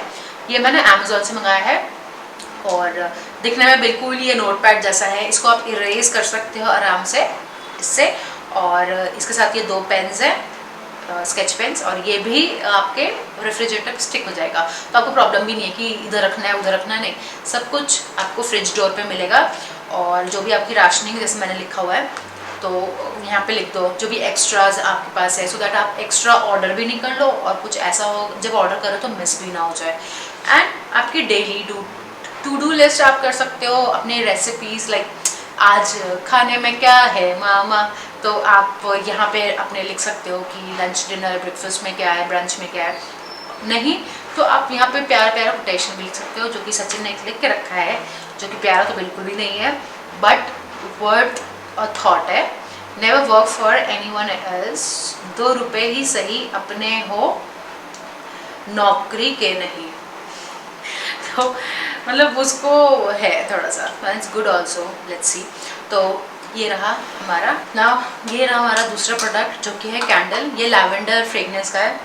ये मैंने अमेजोन से मंगाया है। और दिखने में बिल्कुल ये नोट पैड जैसा है, इसको आप इरेज कर सकते हो आराम से इससे। और इसके साथ ये दो पेन्स हैं, स्केच पेन्स, और ये भी आपके रेफ्रिजरेटर पे स्टिक हो जाएगा, तो आपको प्रॉब्लम भी नहीं है कि इधर रखना है उधर रखना है, नहीं, सब कुछ आपको फ्रिज डोर पे मिलेगा। और जो भी आपकी राशनिंग जैसे मैंने लिखा हुआ है, तो यहाँ पे लिख दो जो भी एक्स्ट्राज आपके पास है, सो दैट आप एक्स्ट्रा ऑर्डर भी नहीं कर लो और कुछ ऐसा हो जब ऑर्डर करो तो मिस भी ना हो जाए। एंड आपकी डेली टू डू लिस्ट आप कर सकते हो, अपने रेसिपीज लाइक आज खाने में क्या है मामा, तो आप यहाँ पे अपने लिख सकते हो कि लंच डिनर ब्रेकफास्ट में क्या है, ब्रंच में क्या है। नहीं तो आप यहाँ पे प्यारा प्यारा कोटेशन भी लिख सकते हो, जो कि सचिन ने लिख के रखा है, जो कि प्यारा तो बिल्कुल भी नहीं है, बट वर्थ अ थॉट है। Never work for anyone else, 2 रुपए ही सही अपने हो, नौकरी के नहीं। तो मतलब उसको है थोड़ा सा, it's good also, let's see. तो ये रहा हमारा ना, ये रहा हमारा दूसरा प्रोडक्ट जो कि है कैंडल। ये लैवेंडर फ्रेगनेंस का है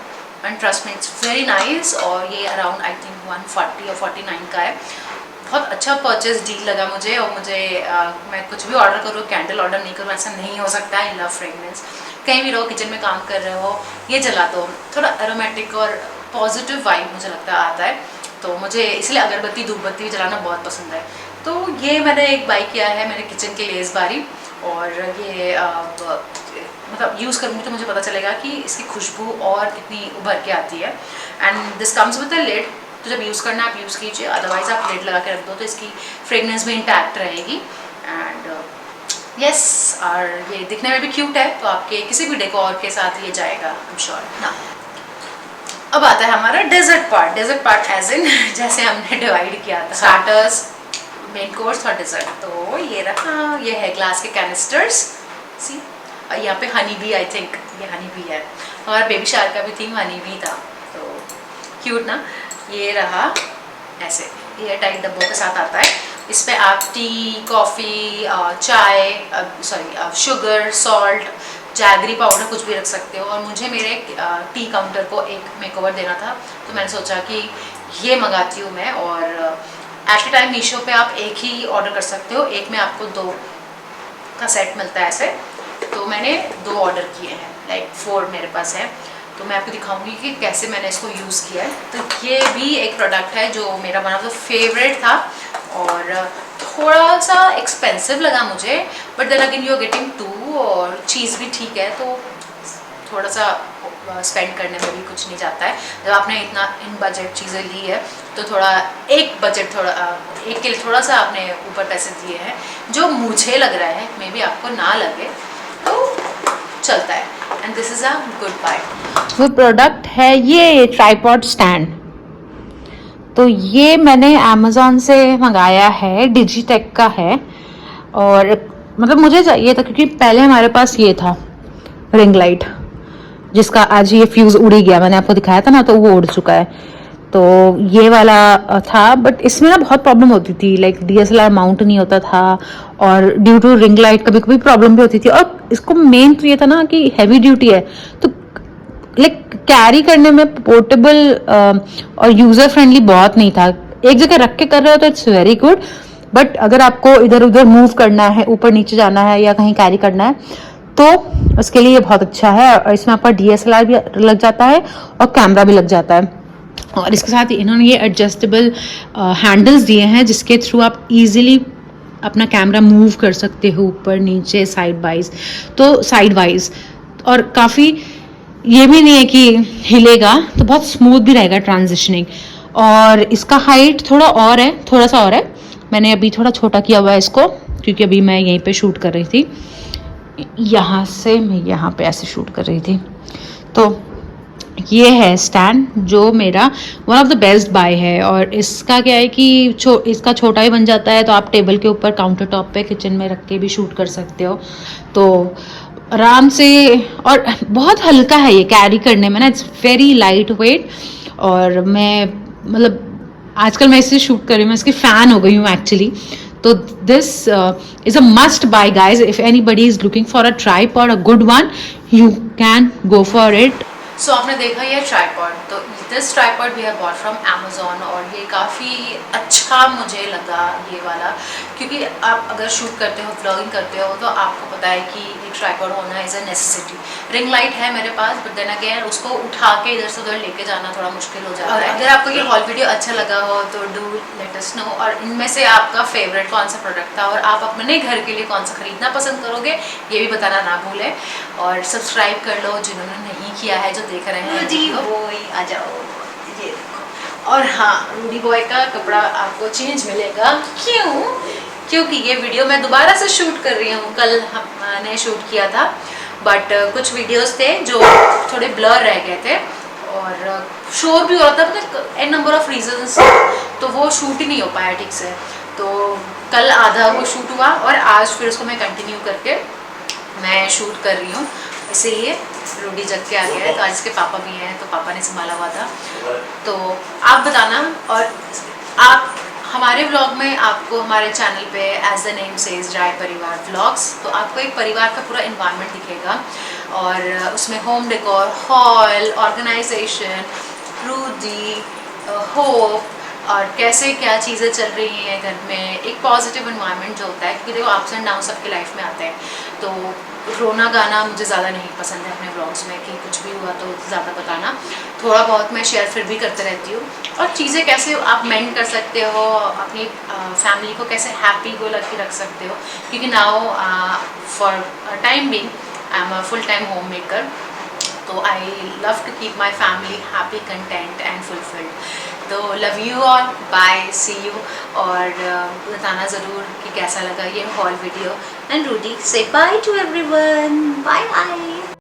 and trust me it's very nice. और ये अराउंड आई थिंक 140 और 49 का है। बहुत अच्छा परचेज डील लगा मुझे। और मुझे मैं कुछ भी ऑर्डर करूँ, कैंडल ऑर्डर नहीं करूँ ऐसा नहीं हो सकता। I love fragrance. कहीं भी रहो, किचन में काम कर रहे हो, ये जला दो, थोड़ा एरोमेटिक और पॉजिटिव वाइब मुझे लगता आता है। तो मुझे इसलिए अगरबत्ती धूप बत्ती भी जलाना बहुत पसंद है। तो ये मैंने एक बाई किया है मेरे किचन के लिए इस बारी। और ये मतलब यूज़ करूँगी तो मुझे पता चलेगा कि इसकी खुशबू और कितनी उभर के आती है। And this comes with a lid, तो जब यूज़ करना आप यूज़ कीजिए, अदरवाइज आप लिड लगा के रख दो तो इसकी फ्रेगनेंस भी इंटैक्ट रहेगी। एंड यस, और ये दिखने में भी क्यूट है, तो आपके किसी भी डेकोर के साथ ये जाएगा, आई एम श्योर ना। अब आता है हमारा dessert part. Dessert part as in जैसे हमने डिवाइड किया था स्टार्टर्स, मेन कोर्स और डेजर्ट। तो ये रहा, ये है ग्लास के कैनिस्टर्स, सी, और यहाँ पे हनी बी, आई थिंक ये हनी बी है, हमारा बेबी शार्क का भी थीम हनी बी था, तो क्यूट ना। ये रहा ऐसे एयर टाइट डब्बों के साथ आता है। इस पे आप टी, कॉफ़ी, चाय, sorry sugar, salt, jaggery powder कुछ भी रख सकते हो। और मुझे मेरे टी काउंटर को एक मेकओवर देना था, तो मैंने सोचा कि ये मंगाती हूँ मैं। और एट ए टाइम मीशो पे आप एक ही ऑर्डर कर सकते हो, एक में आपको 2 का सेट मिलता है ऐसे, तो मैंने 2 ऑर्डर किए हैं, लाइक 4 मेरे पास है। तो मैं आपको दिखाऊंगी कि कैसे मैंने इसको यूज़ किया है। तो ये भी एक प्रोडक्ट है जो मेरा वन ऑफ द फेवरेट था, और थोड़ा सा एक्सपेंसिव लगा मुझे, but then again you are getting 2 और चीज़ भी ठीक है, तो थोड़ा सा स्पेंड करने में भी कुछ नहीं जाता है। जब आपने इतना इन बजट चीज़ें ली है तो थोड़ा एक बजट, थोड़ा एक के लिए थोड़ा सा आपने ऊपर पैसे दिए हैं, जो मुझे लग रहा है, मे बी आपको ना लगे तो चलता है। And this is a good buy. वो प्रोडक्ट है ये ट्राइपॉड स्टैंड। तो ये मैंने अमेज़ॉन से मंगाया है, डिजिटेक का है। और मतलब मुझे चाहिए था क्योंकि पहले हमारे पास ये था रिंग लाइट, जिसका आज ये फ्यूज़ उड़ ही गया, मैंने आपको दिखाया था ना, तो वो उड़ चुका है। तो ये वाला था, बट इसमें ना बहुत प्रॉब्लम होती थी, लाइक DSLR माउंट नहीं होता था, और ड्यू टू रिंग लाइट कभी कभी प्रॉब्लम भी होती थी। और इसको मेन तो ये था ना कि हैवी ड्यूटी है, तो लाइक कैरी करने में पोर्टेबल और यूजर फ्रेंडली बहुत नहीं था। एक जगह रख के कर रहे हो तो इट्स वेरी गुड, बट अगर आपको इधर उधर मूव करना है, ऊपर नीचे जाना है या कहीं कैरी करना है, तो उसके लिए ये बहुत अच्छा है। और इसमें आपका DSLR भी लग जाता है और कैमरा भी लग जाता है। और इसके साथ इन्होंने ये एडजस्टेबल हैंडल्स दिए हैं, जिसके थ्रू आप इजीली अपना कैमरा मूव कर सकते हो ऊपर नीचे, साइड वाइज। और काफ़ी ये भी नहीं है कि हिलेगा, तो बहुत स्मूथ भी रहेगा ट्रांजिशनिंग। और इसका हाइट थोड़ा और है, थोड़ा सा और है। मैंने अभी थोड़ा छोटा किया हुआ है इसको, क्योंकि अभी मैं यहीं पे शूट कर रही थी, यहाँ से मैं यहाँ पे ऐसे शूट कर रही थी। तो ये है स्टैंड, जो मेरा one of the best buy है। और इसका क्या है कि इसका छोटा ही बन जाता है, तो आप टेबल के ऊपर काउंटर टॉप पे किचन में रख के भी शूट कर सकते हो, तो आराम से। और बहुत हल्का है ये कैरी करने में ना, इट्स वेरी लाइट वेट। और मैं मतलब आजकल मैं इससे शूट कर रही हूँ, मैं इसकी फ़ैन हो गई हूँ एक्चुअली। तो this is a must buy guys, if anybody is looking for a tripod, a good one, you can go for it. So आपने देखा ये ट्राइपॉड, तो this tripod we have bought from Amazon, और ये काफ़ी अच्छा मुझे लगा ये वाला, क्योंकि आप अगर शूट करते हो, व्लॉगिंग करते हो, तो आपको पता है कि एक ट्राइपॉड होना is a necessity. Ring light है मेरे पास, बट देन अगेन उसको उठा के इधर से उधर लेके जाना थोड़ा मुश्किल हो जाता है। अगर आपको ये हॉल वीडियो अच्छा लगा हो तो डू लेट अस नो, और इनमें से आपका फेवरेट कौन सा प्रोडक्ट था, और आप अपने घर के लिए कौन सा खरीदना पसंद करोगे, ये भी बताना ना भूलें। और सब्सक्राइब कर लो जिन्होंने नहीं किया है, जो देख रहे हैं रूडी बॉय आ जाओ, ये देखो। और हाँ, रूडी बॉय का कपड़ा आपको चेंज मिलेगा, क्यों? क्योंकि ये वीडियो मैं दोबारा से शूट कर रही हूँ। कल हमने शूट किया था, बट कुछ वीडियोस थे जो थोड़े ब्लर रह गए थे, और शोर भी हो रहा था, मतलब एन नंबर ऑफ रीजंस, तो वो शूट ही नहीं हो पाया ठीक से। तो कल आधा वो शूट हुआ, और आज फिर उसको मैं कंटिन्यू करके मैं शूट कर रही हूँ। इसीलिए रूडी जग के आ गया है, तो आज इसके पापा भी हैं, तो पापा ने संभाला हुआ था। तो आप बताना, और आप हमारे व्लॉग में, आपको हमारे चैनल पे एज द नेम सेज राय परिवार व्लॉग्स, तो आपको एक परिवार का पूरा इन्वायरमेंट दिखेगा, और उसमें होम डेकोर, हॉल, ऑर्गेनाइजेशन, रूडी, होप, और कैसे क्या चीज़ें चल रही हैं घर में, एक पॉजिटिव इन्वायरमेंट जो होता है, क्योंकि देखो अप्स एंड डाउन सबकी लाइफ में आते हैं। तो रोना गाना मुझे ज़्यादा नहीं पसंद है अपने व्लॉग्स में, कि कुछ भी हुआ तो ज़्यादा बताना, थोड़ा बहुत मैं शेयर फिर भी करते रहती हूँ। और चीज़ें कैसे आप मेंड कर सकते हो, अपनी फैमिली को कैसे हैप्पी गो लकी रख सकते हो, क्योंकि now for time being I am a full time home maker, तो I love to keep my family happy, content and fulfilled. तो love you all, bye, see you. और बताना ज़रूर कि कैसा लगा ये haul video. And Rudy, say bye to everyone. Bye bye.